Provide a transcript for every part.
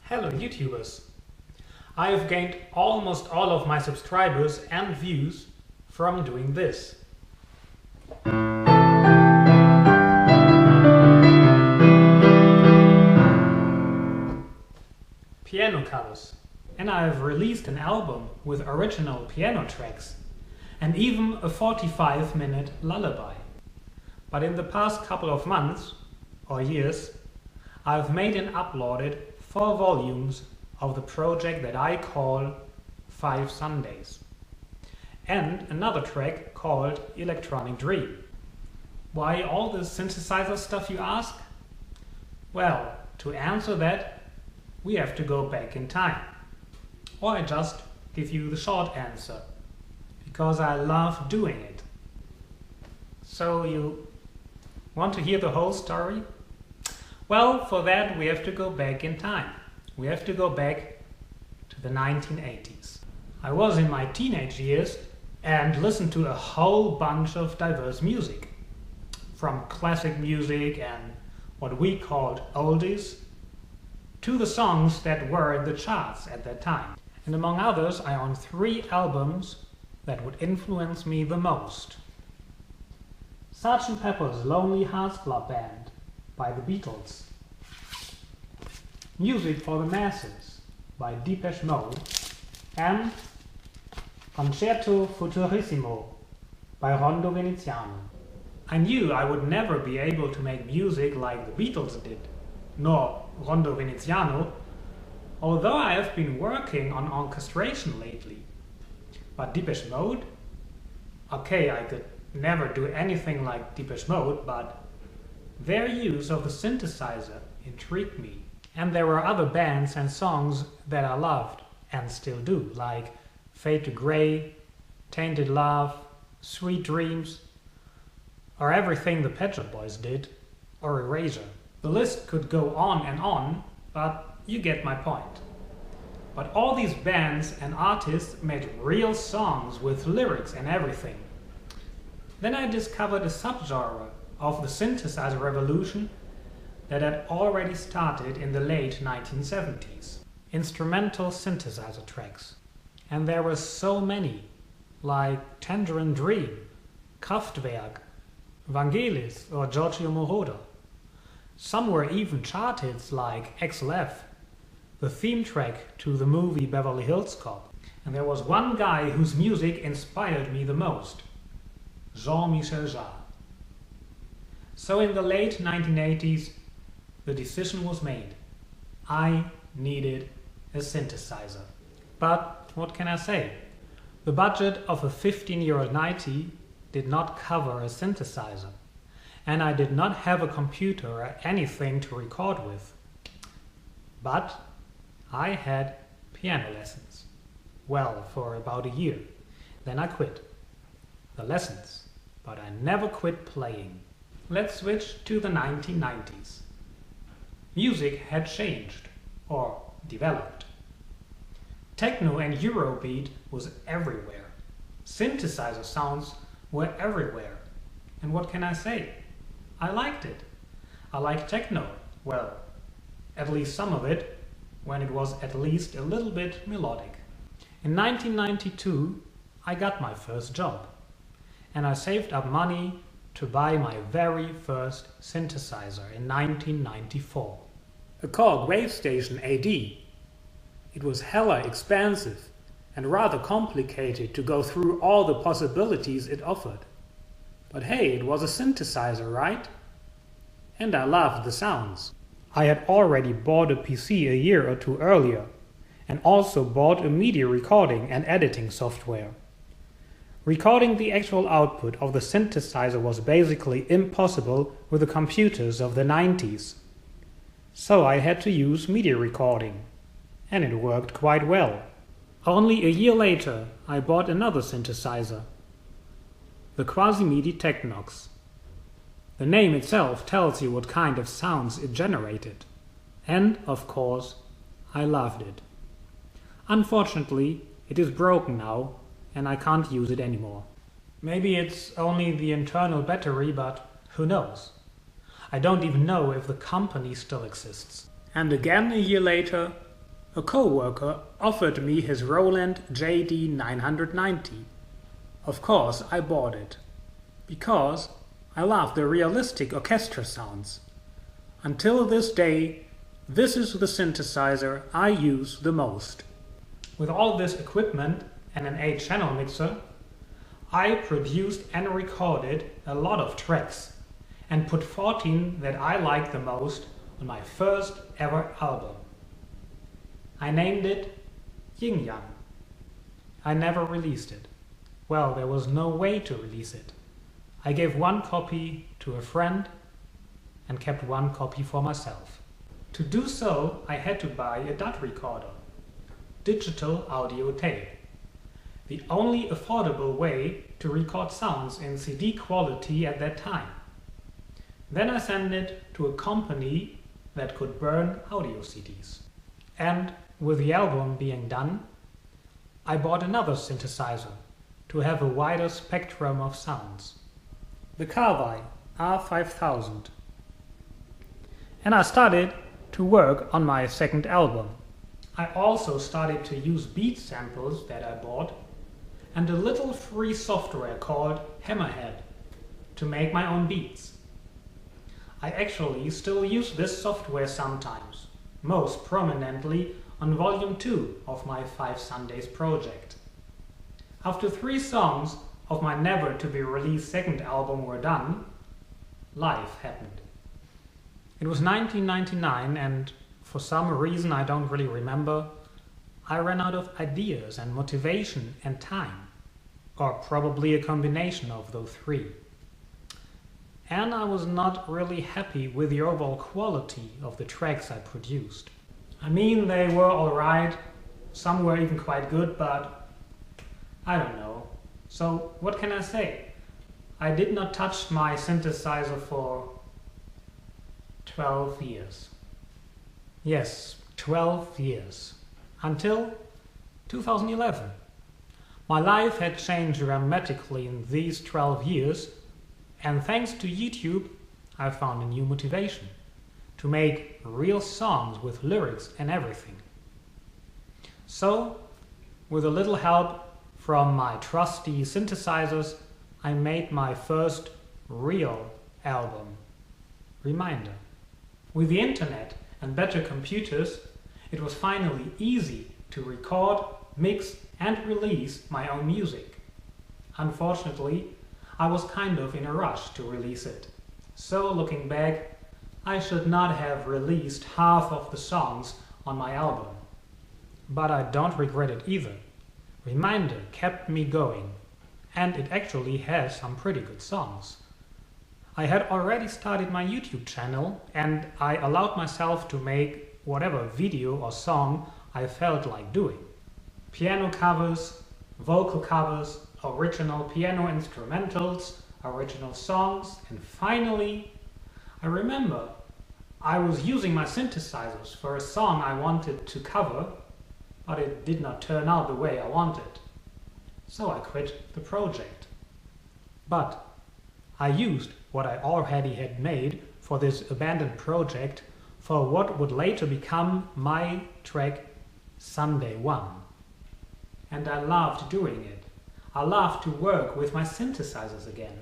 Hello YouTubers! I have gained almost all of my subscribers and views from doing this. Piano covers. And I have released an album with original piano tracks and even a 45-minute lullaby. But in the past couple of months or years, I've made and uploaded 4 volumes of the project that I call 5 Sundays, and another track called Electronic Dream. Why all this synthesizer stuff, you ask? Well, to answer that, we have to go back in time. Or I just give you the short answer, because I love doing it. So you want to hear the whole story? Well, for that we have to go back in time. We have to go back to the 1980s. I was in my teenage years and listened to a whole bunch of diverse music. From classic music and what we called oldies, to the songs that were in the charts at that time. And among others, I own 3 albums that would influence me the most. Sgt. Pepper's Lonely Hearts Club Band by the Beatles, Music for the Masses by Depeche Mode, and Concerto Futurissimo by Rondo Veneziano. I knew I would never be able to make music like the Beatles did, nor Rondo Veneziano, although I have been working on orchestration lately. But Depeche Mode? Okay, I could never do anything like Depeche Mode, but their use of the synthesizer intrigued me. And there were other bands and songs that I loved, and still do, like Fade to Grey, Tainted Love, Sweet Dreams, or everything the Pet Shop Boys did, or Erasure. The list could go on, but you get my point. But all these bands and artists made real songs with lyrics and everything. Then I discovered a subgenre of the synthesizer revolution that had already started in the late 1970s. Instrumental synthesizer tracks. And there were so many, like Tangerine Dream, Kraftwerk, Vangelis or Giorgio Moroder. Some were even chart hits like XLF, the theme track to the movie Beverly Hills Cop. And there was one guy whose music inspired me the most, Jean-Michel Jarre. So in the late 1980s, the decision was made. I needed a synthesizer. But what can I say? The budget of a 15-year-old Nightyyou did not cover a synthesizer, and I did not have a computer or anything to record with. But I had piano lessons. Well, for about a year. Then I quit the lessons, but I never quit playing. Let's switch to the 1990s. Music had changed, or developed. Techno and Eurobeat was everywhere. Synthesizer sounds were everywhere. And what can I say? I liked it. I liked techno, well, at least some of it, when it was at least a little bit melodic. In 1992, I got my first job, and I saved up money to buy my very first synthesizer in 1994. A Korg Wavestation AD. It was hella expensive and rather complicated to go through all the possibilities it offered. But hey, it was a synthesizer, right? And I loved the sounds. I had already bought a PC a year or 2 earlier, and also bought a media recording and editing software. Recording the actual output of the synthesizer was basically impossible with the computers of the 90s. So I had to use media recording, and it worked quite well. Only a year later I bought another synthesizer, the Quasimidi Technox. The name itself tells you what kind of sounds it generated. And, of course, I loved it. Unfortunately, it is broken now, and I can't use it anymore. Maybe it's only the internal battery, but who knows? I don't even know if the company still exists. And again a year later, A co-worker offered me his Roland JD 990. Of course, I bought it. Because I love the realistic orchestra sounds. Until this day, this is the synthesizer I use the most. With all this equipment and an 8-channel mixer, I produced and recorded a lot of tracks and put 14 that I liked the most on my first ever album. I named it Yin Yang. I never released it. Well, there was no way to release it. I gave one copy to a friend and kept one copy for myself. To do so, I had to buy a DAT recorder, digital audio tape, the only affordable way to record sounds in CD quality at that time. Then I sent it to a company that could burn audio CDs. And with the album being done, I bought another synthesizer to have a wider spectrum of sounds. The Carvi R5000. And I started to work on my second album. I also started to use beat samples that I bought and a little free software called Hammerhead to make my own beats. I actually still use this software sometimes, most prominently on volume 2 of my 5 Sundays project. After 3 songs of my never-to-be-released second album were done, life happened. It was 1999 and, for some reason I don't really remember, I ran out of ideas and motivation and time, or probably a combination of those 3. And I was not really happy with the overall quality of the tracks I produced. I mean, they were alright, some were even quite good, but I don't know. So what can I say? I did not touch my synthesizer for 12 years. Yes, 12 years. Until 2011. My life had changed dramatically in these 12 years, and thanks to YouTube, I found a new motivation to make real songs with lyrics and everything. So, with a little help from my trusty synthesizers, I made my first real album, Reminder. With the internet and better computers, it was finally easy to record, mix and release my own music. Unfortunately, I was kind of in a rush to release it. So looking back, I should not have released half of the songs on my album. But I don't regret it either. Reminder kept me going, and it actually has some pretty good songs. I had already started my YouTube channel and I allowed myself to make whatever video or song I felt like doing. Piano covers, vocal covers, original piano instrumentals, original songs, and finally, I remember I was using my synthesizers for a song I wanted to cover, but it did not turn out the way I wanted. So I quit the project. But I used what I already had made for this abandoned project for what would later become my track Sunday 1. And I loved doing it. I loved to work with my synthesizers again,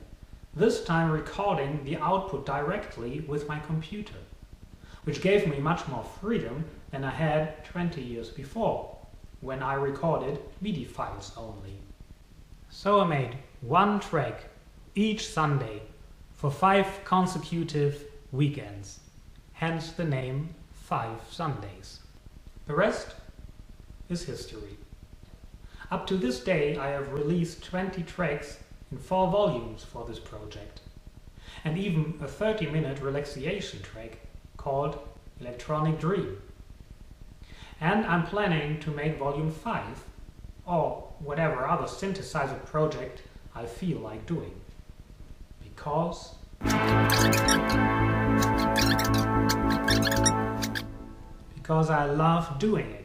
this time recording the output directly with my computer, which gave me much more freedom than I had 20 years before, when I recorded MIDI files only. So I made one track each Sunday for 5 consecutive weekends, hence the name 5 Sundays. The rest is history. Up to this day I have released 20 tracks in 4 volumes for this project, and even a 30-minute relaxation track called Electronic Dream. And I'm planning to make volume 5, or whatever other synthesizer project I feel like doing. Because I love doing it.